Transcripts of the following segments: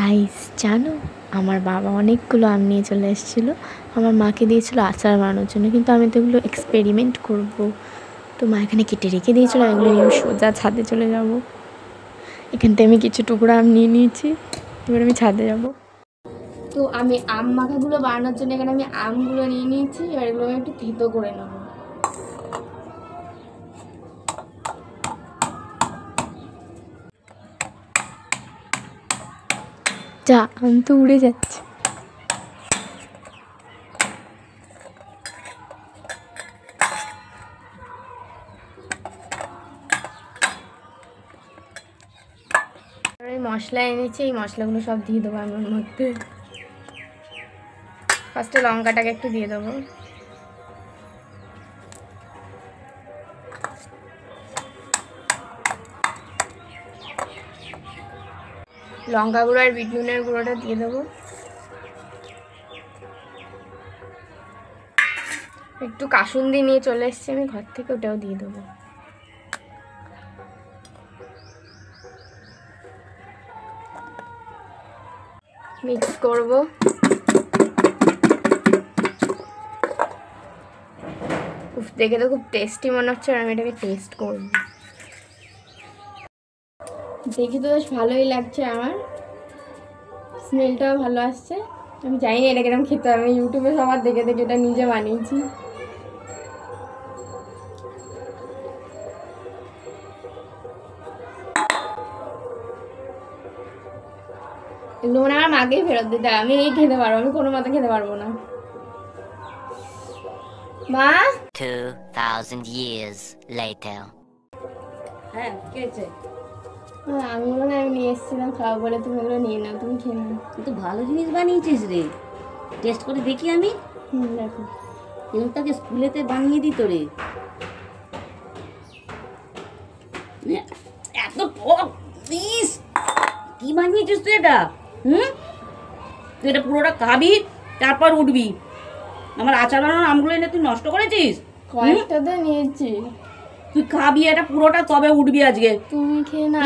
Guys জানো আমার বাবা অনেকগুলো আম নিয়ে চলে এসেছিলো, আমার মাকে দিয়েছিল আচার বানানোর জন্য, কিন্তু আমি তো এগুলো এক্সপেরিমেন্ট করব। তো মা এখানে কেটে রেখে দিয়েছিল, এগুলো নিয়ে সোজা ছাদে চলে যাব। এখান থেকে আমি কিছু টুকরো আম নিয়ে নিয়েছি, এবার আমি ছাদে যাব। তো আমি আম মাখাগুলো বানানোর জন্য এখানে আমি আমগুলো নিয়ে নিয়েছি, এবার এগুলো আমি একটু থেতো করে নেবো। যা আম তো উড়ে যাচ্ছে। মশলা এনেছি, এই মশলাগুলো সব দিয়ে দেবো আমার মধ্যে। ফার্স্টে লঙ্কাটাকে একটু দিয়ে দেবো, লঙ্কা গুঁড়ো আর বিট নুনের গুঁড়োটা দিয়ে দেবো, একটু কাসুন্দি নিয়ে চলে এসেছি আমি ঘর থেকে, ওটাও দিয়ে দেবো। মিক্স করব। দেখে তো খুব টেস্টি মনে হচ্ছে, আর আমি এটাকে টেস্ট করব। দেখি তো বেশ ভালোই লাগছে, আমার স্মেলটাও ভালো আসছে। আমি জানি না এটা কিরকম খেতে হবে, আমি ইউটিউবে সবার দেখে দেখে এটা নিজে বানিয়েছি। লোন আমার মাকেই ফেরত দিতে, আমি এই খেতে পারবো, আমি কোনো মতে খেতে পারবো না। মা 2000 years later হ্যাঁ কি হয়েছে? আমি মনে হয় নিয়ে এসেছিলাম খাওয়া বলে, তুমি এগুলো নিয়ে নাও, তুমি খেয়ে নাও। তুই তো ভালো জিনিস বানিয়েছিস রে, টেস্ট করে দেখি আমি। দেখো এগুলোকে স্কুলেতে বানিয়ে দিত রে, এত প্লিজ কি বানিয়েছিস তুই এটা? তুই এটা পুরোটা খাবি তারপর উঠবি। আমার আচার বানানোর আমগুলো এনে তুই নষ্ট করেছিস। কয়েকটা তো নিয়েছি, তুই খাবি এটা পুরোটা, তবে উঠবি আজকে। তুমি খেয়ে না,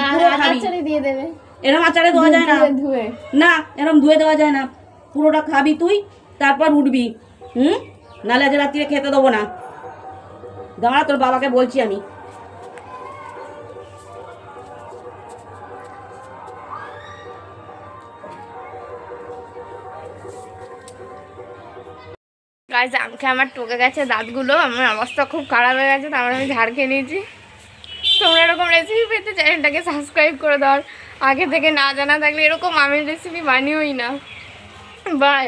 আচারে দিয়ে দেবে। এরকম আচারে দেওয়া যায় না, ধুয়ে না এরকম ধুয়ে দেওয়া যায় না, পুরোটা খাবি তুই তারপর উঠবি। নাহলে আজ রাত্রিরে খেতে দেবো না। দাঁড়া তোর বাবাকে বলছি আমি। গাইস আমাকে আমার টকে গেছে দাঁতগুলো, আমার অবস্থা খুব খারাপ হয়ে গেছে, তারপরে আমি ঝাড় খেয়ে নিয়েছি। তোমরা এরকম রেসিপি পেতে চ্যানেলটাকে সাবস্ক্রাইব করে দাও, আগে থেকে না জানা থাকলে এরকম আমের রেসিপি বানিয়েই না। বাই।